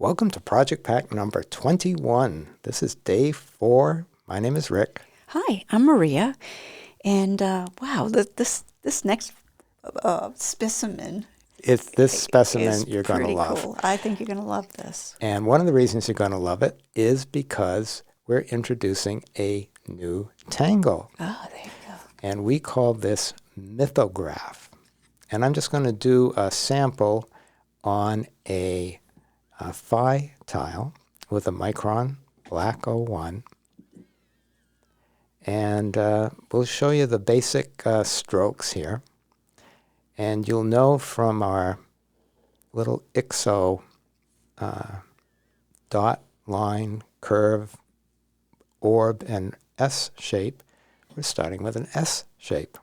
Welcome to Project Pack number 21. This is day 4. My name is Rick. Hi, I'm Maria, and wow, this next specimen It's this specimen is you're going to pretty love. cool. I think you're going to love this. And one of the reasons you're going to love it is because we're introducing a new tangle. Oh, there you go. And we call this mythograph. And I'm just going to do a sample on a phi tile with a micron black 01. And we'll show you the basic strokes here. And you'll know from our little IXO dot, line, curve, orb, and S shape, we're starting with an S shape.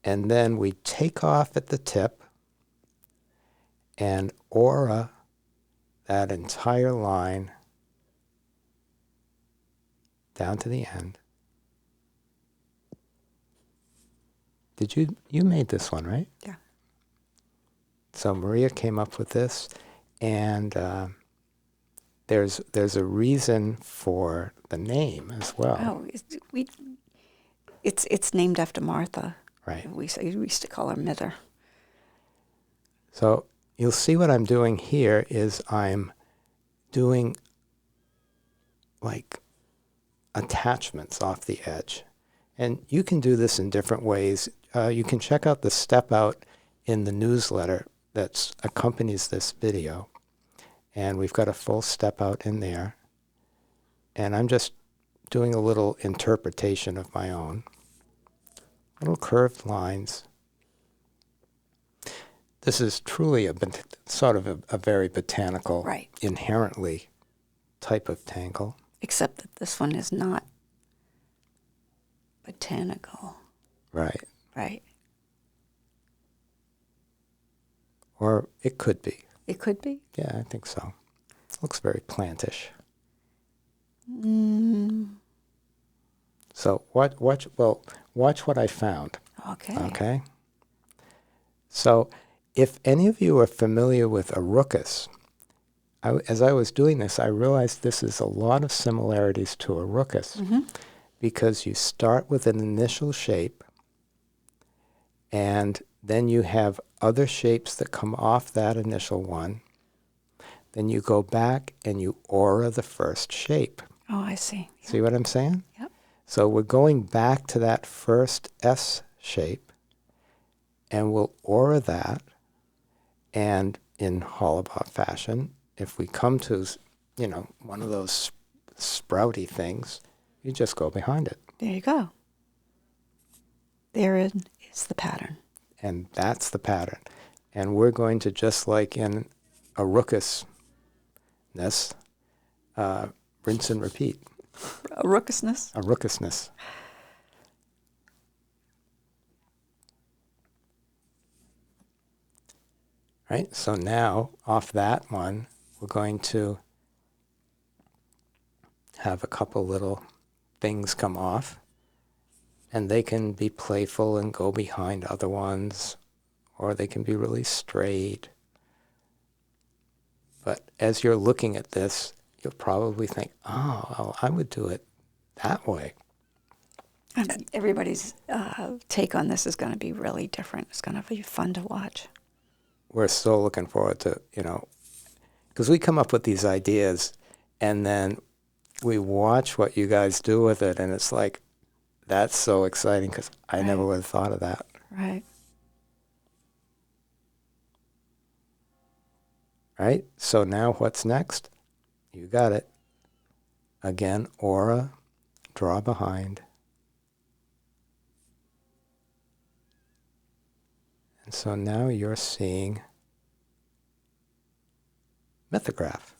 And then we take off at the tip and aura that entire line down to the end. You made this one, right? Yeah. So Maria came up with this, and there's a reason for the name as well. Oh, it's named after Martha. Right. We used to call her Mither. So you'll see what I'm doing here is I'm doing like attachments off the edge. And you can do this in different ways. You can check out the step out in the newsletter that accompanies this video. And we've got a full step out in there. And I'm just doing a little interpretation of my own. Little curved lines. This is truly sort of a very botanical, Right. inherently type of tangle. Except that this one is not botanical. Right. Right. Or it could be. It could be. Yeah, I think so. Looks very plantish. So watch what I found. Okay. Okay. So if any of you are familiar with a rookus, as I was doing this, I realized this is a lot of similarities to a rookus because you start with an initial shape and then you have other shapes that come off that initial one. Then you go back and you aura the first shape. Oh, I see. See what I'm saying? Yep. So we're going back to that first S shape, and we'll aura that, and in Hollabaugh fashion, if we come to, one of those sprouty things, you just go behind it. There you go. Therein is the pattern. And that's the pattern. And we're going to, just like in a rookusness, rinse and repeat. A rookusness? A rookusness. Right? So now, off that one, we're going to have a couple little things come off. And they can be playful and go behind other ones, or they can be really straight. But as you're looking at this, you'll probably think, oh, well, I would do it that way. And everybody's take on this is going to be really different. It's going to be fun to watch. We're so looking forward to, because we come up with these ideas, and then we watch what you guys do with it, and it's like, that's so exciting because I never would have thought of that. Right. Right? So now what's next? You got it. Again, aura, draw behind. And so now you're seeing mythograph.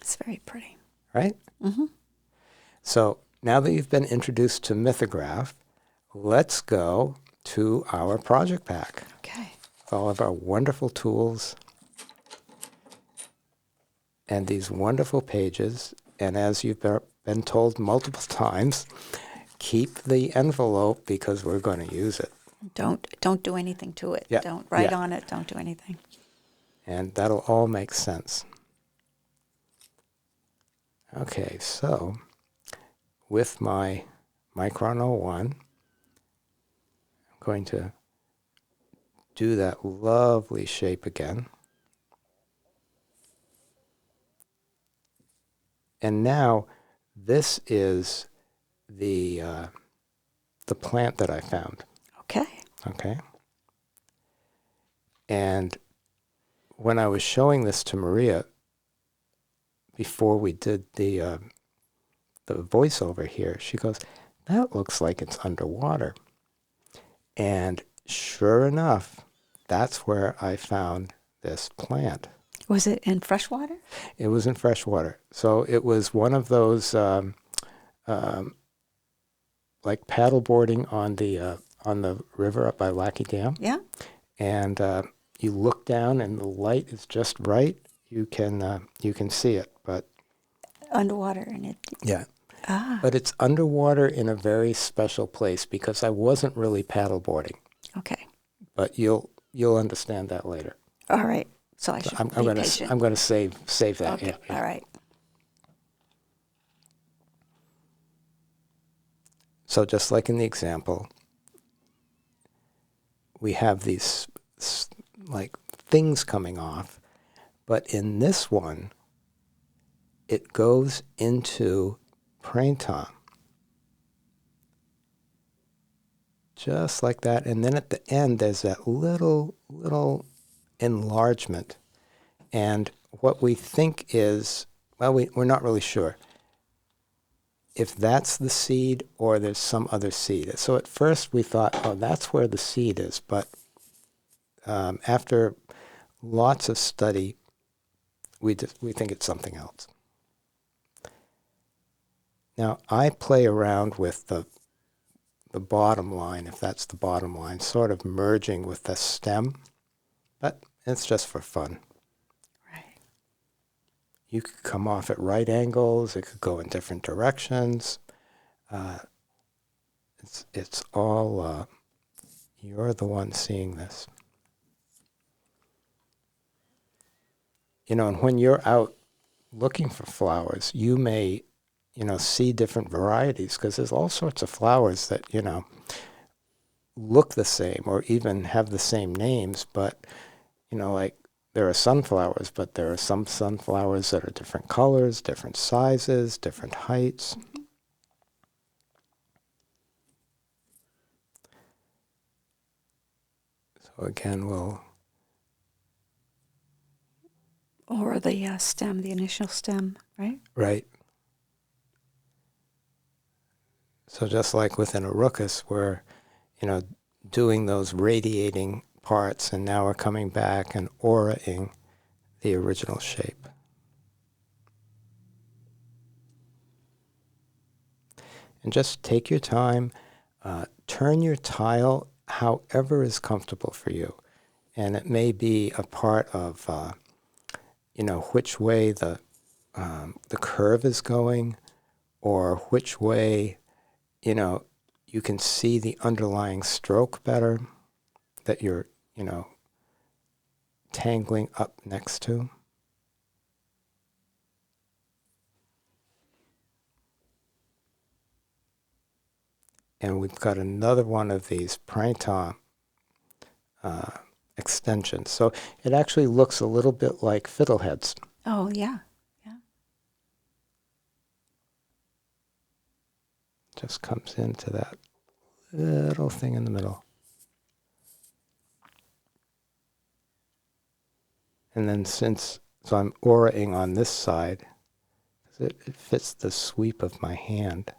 It's very pretty. Right? Mm-hmm. So now that you've been introduced to mythograph, let's go to our project pack. Okay. With all of our wonderful tools and these wonderful pages. And as you've been told multiple times, keep the envelope because we're going to use it. Don't do anything to it. Yeah. Don't write on it. Don't do anything. And that'll all make sense. Okay, so with my Micron 01, I'm going to do that lovely shape again. And now this is the plant that I found. Okay. Okay. And when I was showing this to Maria before we did the voiceover here, she goes, "That looks like it's underwater." And sure enough, that's where I found this plant. Was it in fresh water? It was in fresh water. So it was one of those like paddleboarding on the river up by Lackey Dam. Yeah. And you look down and the light is just right. You can see it, but Underwater and it. yeah. Ah. But it's underwater in a very special place because I wasn't really paddleboarding. Okay. But you'll understand that later. All right. So I should I'm be going patient. to save that. Okay. Yeah. All right. So just like in the example, we have these like things coming off, but in this one, it goes into printemps. Just like that. And then at the end, there's that little enlargement. And what we think is, well, we're not really sure if that's the seed or there's some other seed. So at first we thought, oh, that's where the seed is. But after lots of study, we think it's something else. Now, I play around with the bottom line, if that's the bottom line, sort of merging with the stem, but it's just for fun. Right. You could come off at right angles, it could go in different directions. It's all, you're the one seeing this. You know, and when you're out looking for flowers, you may, see different varieties because there's all sorts of flowers that, look the same or even have the same names, but, like there are sunflowers, but there are some sunflowers that are different colors, different sizes, different heights. So again, Or the stem, the initial stem, right? right. So just like within a rookus, we're, doing those radiating parts, and now we're coming back and auraing the original shape. And just take your time, turn your tile however is comfortable for you. And it may be a part of, which way the curve is going, or which way, you can see the underlying stroke better that you're, tangling up next to. And we've got another one of these printemps extensions. So it actually looks a little bit like fiddleheads. Oh, yeah. Yeah. Just comes into that little thing in the middle. And then so I'm auraing on this side, it fits the sweep of my hand.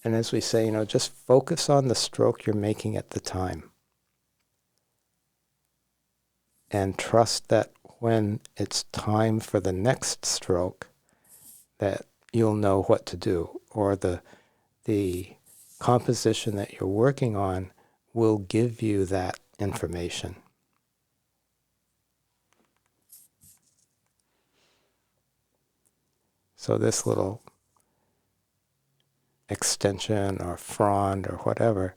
And as we say, just focus on the stroke you're making at the time. And trust that when it's time for the next stroke, that you'll know what to do, or the composition that you're working on will give you that information. So this little extension or frond or whatever,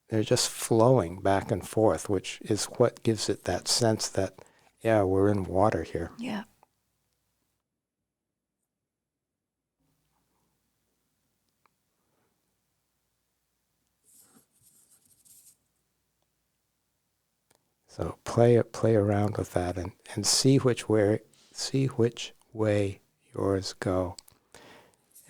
they're just flowing back and forth, which is what gives it that sense that, yeah, we're in water here. Yeah. So play around with that and see which way yours go.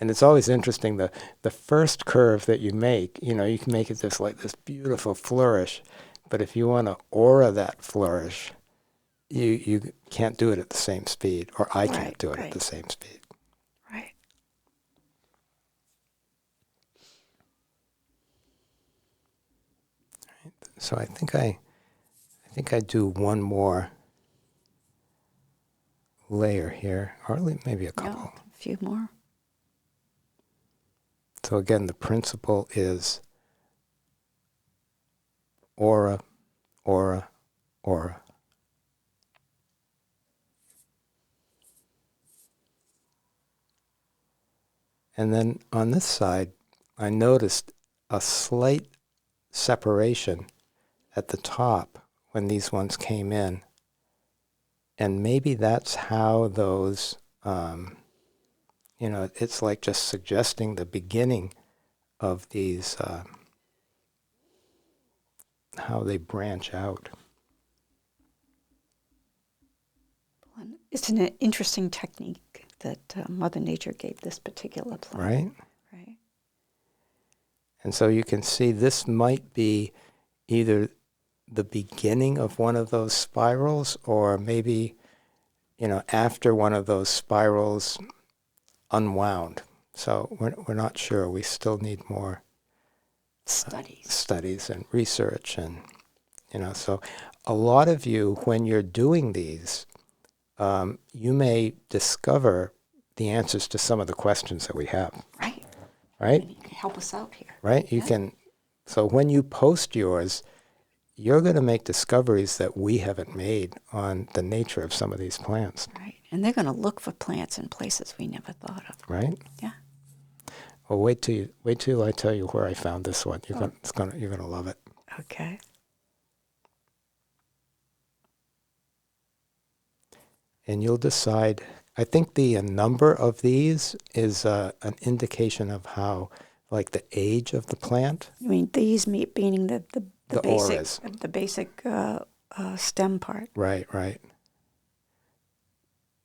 And it's always interesting, the first curve that you make, you can make it just like this beautiful flourish, but if you want to aura that flourish, you can't do it at the same speed, or I can't do it at the same speed. Right. So I think I do one more layer here, or maybe a couple. No, a few more. So again, the principle is aura, aura, aura. And then on this side, I noticed a slight separation at the top when these ones came in. And maybe that's how those, it's like just suggesting the beginning of these, how they branch out. It's an interesting technique that Mother Nature gave this particular plant. Right? Right. And so you can see this might be either the beginning of one of those spirals, or maybe, after one of those spirals unwound. So we're not sure. We still need more studies and research, and so a lot of you, when you're doing these, you may discover the answers to some of the questions that we have. Right? And you can help us out here. Right? You can. So when you post yours, you're going to make discoveries that we haven't made on the nature of some of these plants. Right. And they're going to look for plants in places we never thought of. Right? Yeah. Well, wait till I tell you where I found this one. You're gonna love it. Okay. And you'll decide. I think the number of these is an indication of how, like, the age of the plant. You mean these meaning the basic auras. The basic stem part. Right.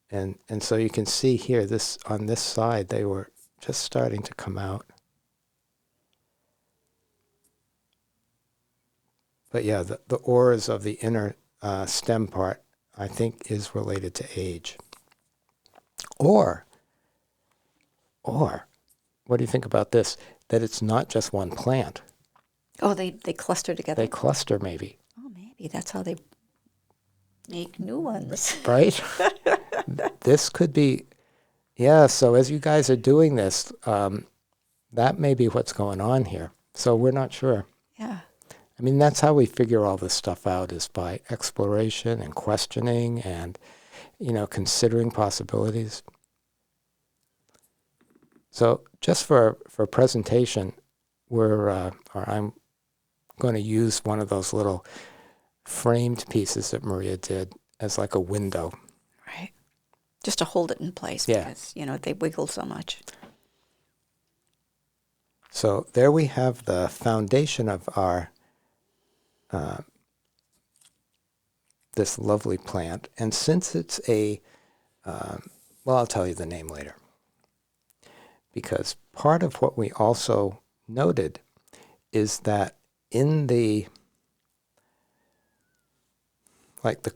And so you can see here, on this side, they were just starting to come out. But yeah, the auras of the inner stem part, I think, is related to age. Or, what do you think about this? That it's not just one plant. Oh, they cluster together? They cluster, maybe. Oh, maybe. That's how they make new ones. Right? This could be, yeah, so as you guys are doing this, that may be what's going on here. So we're not sure. Yeah. I mean, that's how we figure all this stuff out, is by exploration and questioning and, considering possibilities. So just for presentation, I'm going to use one of those little framed pieces that Maria did as like a window. Right. Just to hold it in place, because, they wiggle so much. So there we have the foundation of our this lovely plant. And since it's I'll tell you the name later. Because part of what we also noted is that in the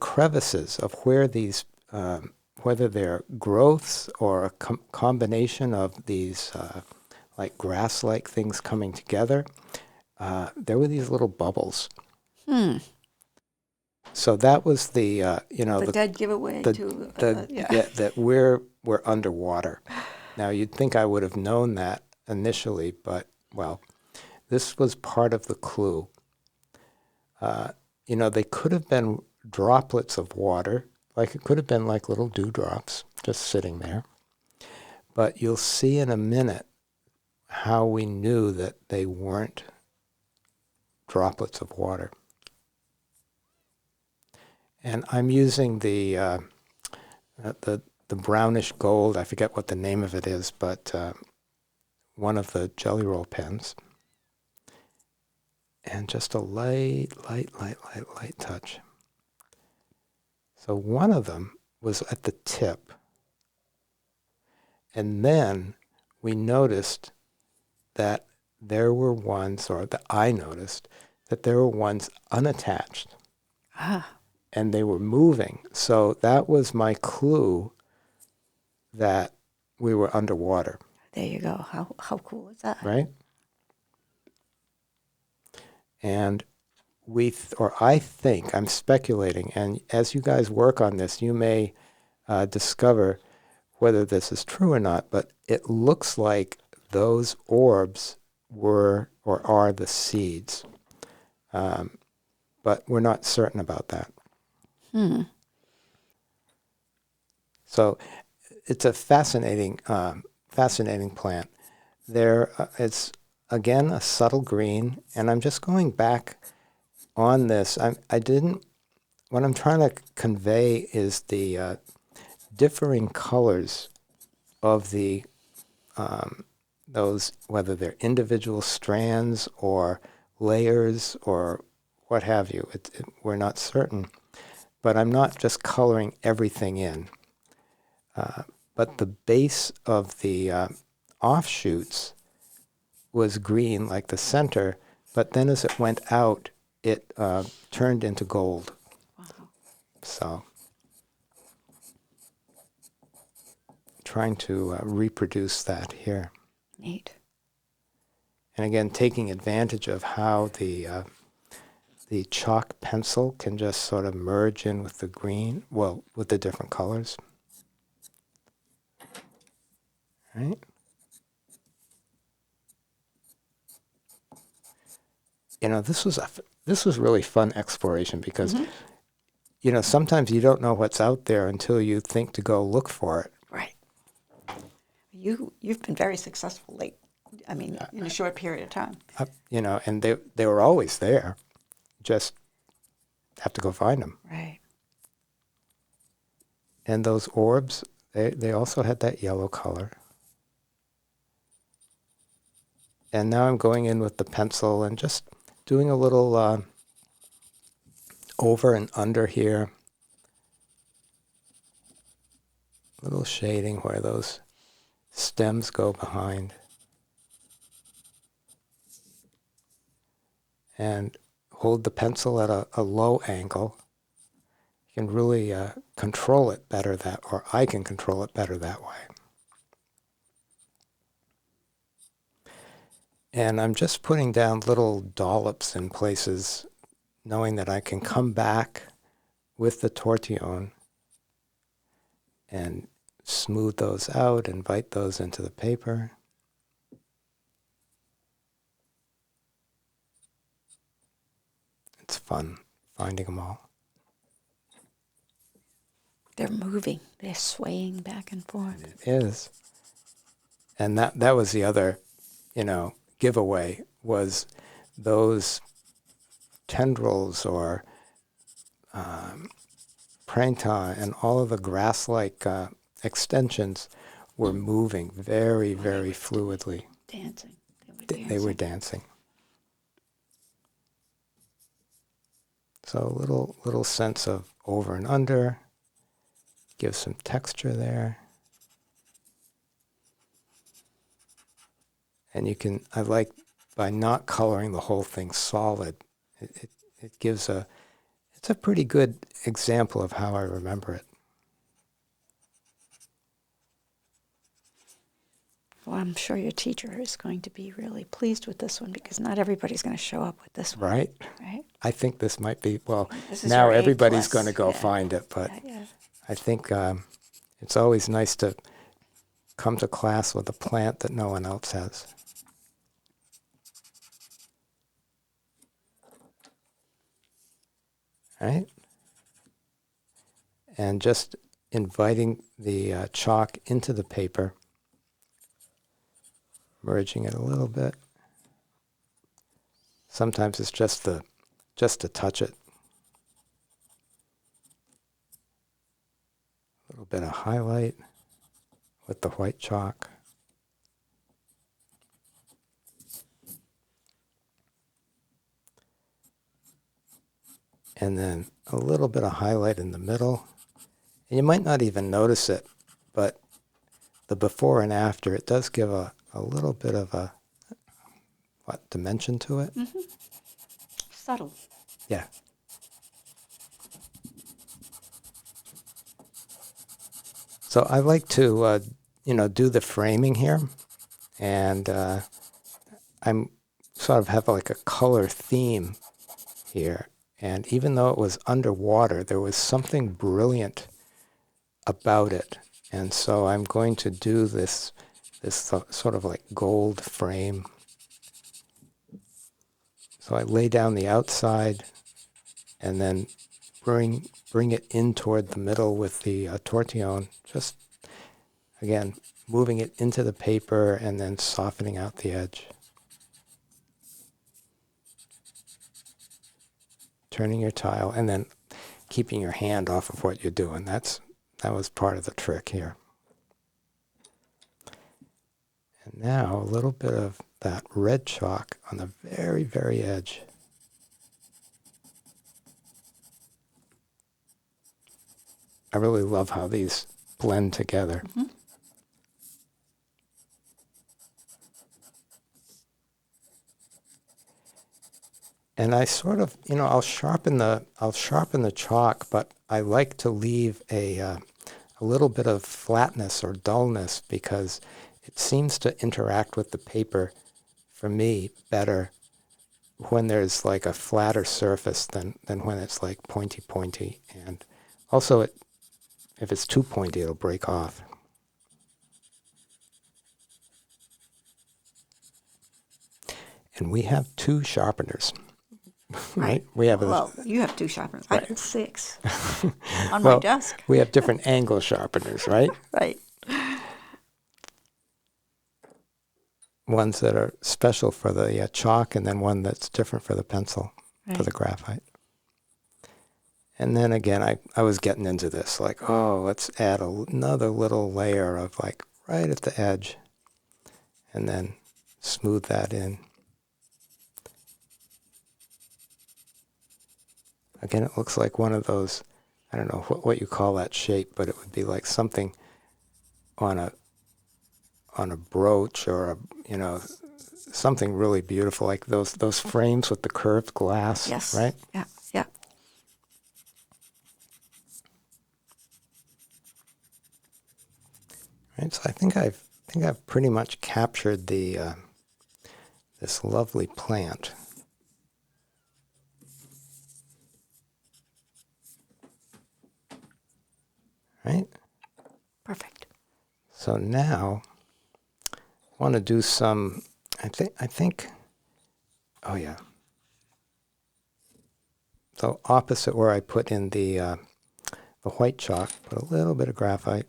crevices of where these, whether they're growths or a combination of these like grass-like things coming together, there were these little bubbles. So that was the the dead giveaway that we're underwater. Now you'd think I would have known that initially, but this was part of the clue. They could have been droplets of water, like it could have been like little dewdrops just sitting there. But you'll see in a minute how we knew that they weren't droplets of water. And I'm using the brownish gold, I forget what the name of it is, but one of the Jelly Roll pens. And just a light touch. So one of them was at the tip. And then we noticed that there were ones, or that I noticed, that there were ones unattached. And they were moving. So that was my clue that we were underwater. There you go. How cool is that? Right? And I think, I'm speculating, and as you guys work on this, you may discover whether this is true or not, but it looks like those orbs were or are the seeds. But we're not certain about that. So it's a fascinating plant. It's, again, a subtle green, and I'm just going back on this. What I'm trying to convey is the differing colors of those, whether they're individual strands or layers or what have you. We're not certain. But I'm not just coloring everything in. But the base of the offshoots was green, like the center, but then as it went out, it turned into gold. Wow. So, trying to reproduce that here. Neat. And again, taking advantage of how the chalk pencil can just sort of merge in with the green, with the different colors. Right? This was really fun exploration because, sometimes you don't know what's out there until you think to go look for it. Right. You've been very successful in a short period of time. And they were always there. Just have to go find them. Right. And those orbs, they also had that yellow color. And now I'm going in with the pencil and just doing a little over and under here. A little shading where those stems go behind. And hold the pencil at a low angle. You can really control it better or I can control it better that way. And I'm just putting down little dollops in places, knowing that I can come back with the tortillon and smooth those out, invite those into the paper. It's fun finding them all. They're moving. They're swaying back and forth. It is. And that was the other, giveaway, was those tendrils or printemps and all of the grass-like extensions were moving very, very fluidly. Dancing. They were dancing. So a little sense of over and under. Give some texture there. And I like, by not coloring the whole thing solid, it gives it's a pretty good example of how I remember it. Well, I'm sure your teacher is going to be really pleased with this one because not everybody's going to show up with this one. Right? Right? I think this might be, This is now your A+. everybody's going to go find it, but Yeah. I think it's always nice to come to class with a plant that no one else has. Right? And just inviting the chalk into the paper, merging it a little bit, Sometimes it's just to touch it. A little bit of highlight with the white chalk. And then a little bit of highlight in the middle. And you might not even notice it, but the before and after, it does give a little bit of a, dimension to it? Mm-hmm. Subtle. Yeah. So I like to, do the framing here. And I'm sort of have like a color theme here. And even though it was underwater, there was something brilliant about it. And so I'm going to do this sort of like gold frame. So I lay down the outside and then bring it in toward the middle with the tortillon, just, again, moving it into the paper and then softening out the edge. Turning your tile and then keeping your hand off of what you're doing. That was part of the trick here. And now a little bit of that red chalk on the very, very edge. I really love how these blend together. Mm-hmm. And I sort of, I'll sharpen the chalk, but I like to leave a little bit of flatness or dullness because it seems to interact with the paper, for me, better when there's like a flatter surface than when it's like pointy. And also, if it's too pointy, it'll break off. And we have 2 sharpeners. Right? We have you have 2 sharpeners. Right. I have 6 on my desk. We have different angle sharpeners, right? Right. Ones that are special for the chalk, and then one that's different for the pencil, Right. for the graphite. And then again, I was getting into this, like, let's add another little layer of like right at the edge, and then smooth that in. Again, it looks like one of those, I don't know what you call that shape, but it would be like something on a brooch or something really beautiful, like those frames with the curved glass. Yes. Right? Yeah. Right. So I think I've pretty much captured the this lovely plant. Right? Perfect. So now I want to do some, I think, oh yeah. So opposite where I put in the white chalk, put a little bit of graphite.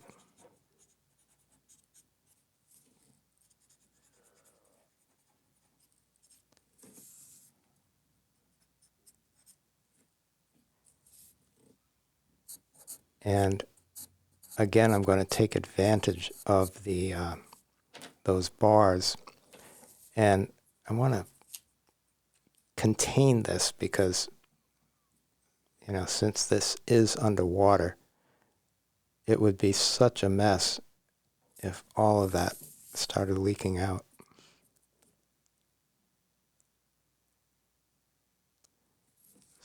And again, I'm going to take advantage of the those bars, and I want to contain this because, since this is underwater, it would be such a mess if all of that started leaking out.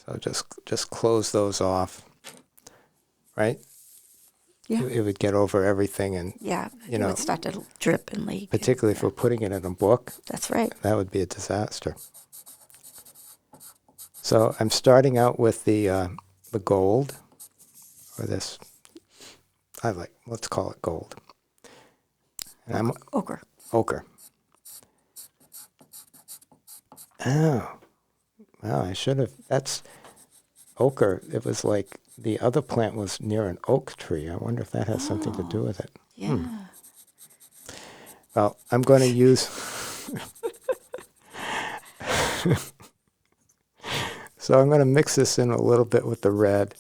So just close those off, right? Yeah. It would get over everything, and Yeah. It would start to drip and leak. particularly if we're putting it in a book, That's right. that would be a disaster. So I'm starting out with the gold, or this. Let's call it gold. And I'm Ochre. ochre. Oh, well, I should have. That's ochre. It was like the other plant was near an oak tree. I wonder if that has something to do with it. Yeah. Well, I'm going to use. So I'm going to mix this in a little bit with the red,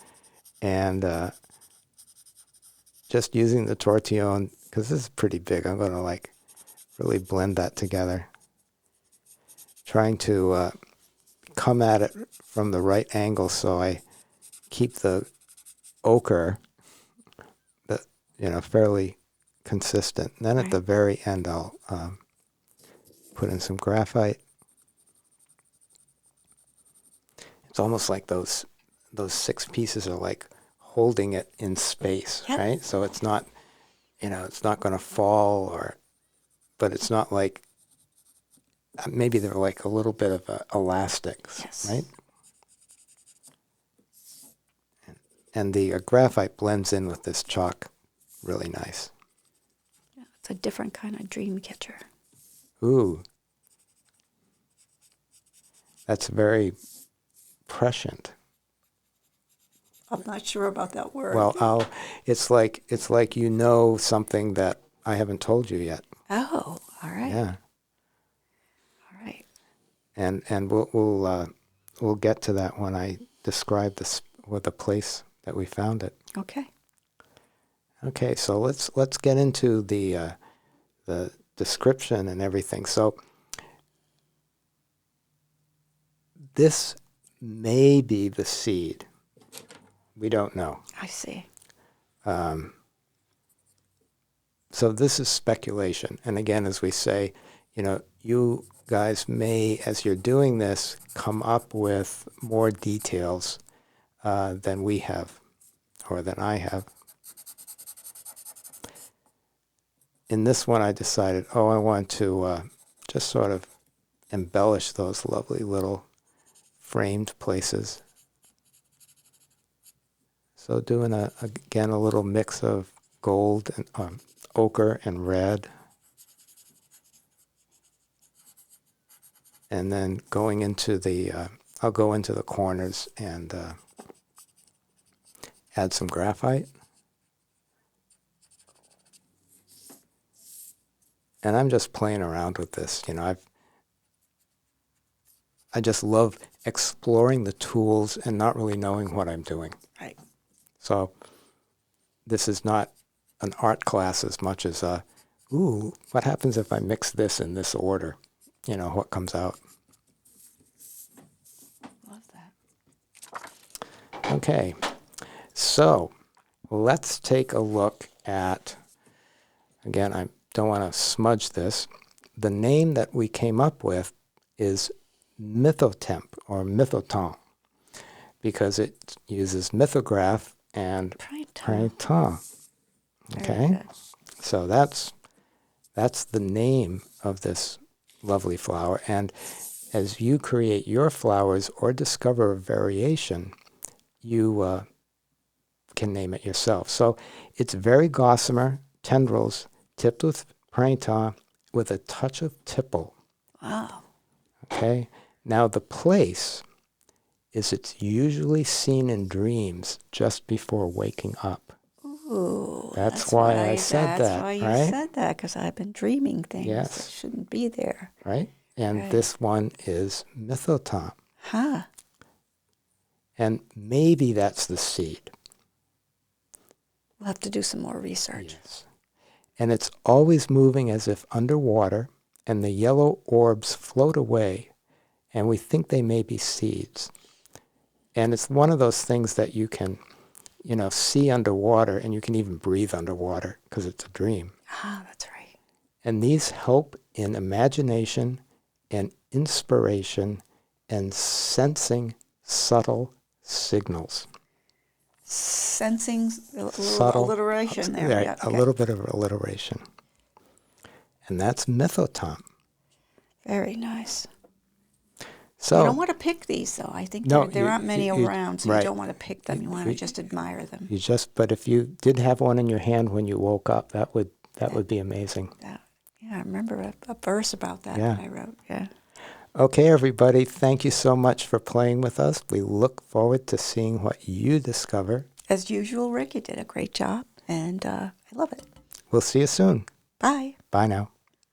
and just using the tortillon, because this is pretty big, I'm going to like really blend that together. Trying to come at it from the right angle so I keep the ochre, fairly consistent. And then at Right. the very end, I'll put in some graphite. It's almost like those 6 pieces are like holding it in space, Yep. right? So it's not, it's not going to fall, but it's not like, maybe they're like a little bit of elastics, Yes. right? And the graphite blends in with this chalk really nice. Yeah, it's a different kind of dream catcher. Ooh, that's very prescient. I'm not sure about that word. Well, it's like something that I haven't told you yet. Oh, all right. Yeah, All right. and we'll get to that when I describe this with the place that we found it. Okay. Okay, so let's get into the description and everything. So this may be the seed. We don't know. I see. So this is speculation. And again, as we say, you guys may, as you're doing this, come up with more details than we have, or than I have. In this one, I decided, I want to just sort of embellish those lovely little framed places. So doing again a little mix of gold and ochre and red, and then going into I'll go into the corners and add some graphite. And I'm just playing around with this. I just love exploring the tools and not really knowing what I'm doing. Right. So this is not an art class as much as what happens if I mix this in this order? What comes out? Love that. Okay, so let's take a look at, again, I don't want to smudge this. The name that we came up with is mythotemp or mythoton, because it uses mythograph and printemps. Okay, so that's the name of this lovely flower. And as you create your flowers or discover a variation, you can name it yourself. So it's very gossamer, tendrils, tipped with printemps with a touch of tipple. Wow. Okay, now the place is it's usually seen in dreams just before waking up. Ooh, That's why I said that, That's why you right? said that, because I've been dreaming things Yes. that shouldn't be there. Right? And Right. this one is mythoton. Huh. And maybe that's the seed. We'll have to do some more research. Yes. And it's always moving as if underwater, and the yellow orbs float away, and we think they may be seeds. And it's one of those things that you can, see underwater, and you can even breathe underwater because it's a dream. Ah, that's right. And these help in imagination and inspiration and sensing subtle signals. Sensing a little Subtle, alliteration there. Right, Yeah, a okay. little bit of alliteration. And that's mythoton. Very nice. So You don't want to pick these, though. I think No, there aren't many around, so right. you don't want to pick them. You want to just admire them. but if you did have one in your hand when you woke up, that would be amazing. Yeah, I remember a verse about that Yeah. that I wrote. Yeah. Okay, everybody, thank you so much for playing with us. We look forward to seeing what you discover. As usual, Rick, you did a great job, and I love it. We'll see you soon. Bye. Bye now.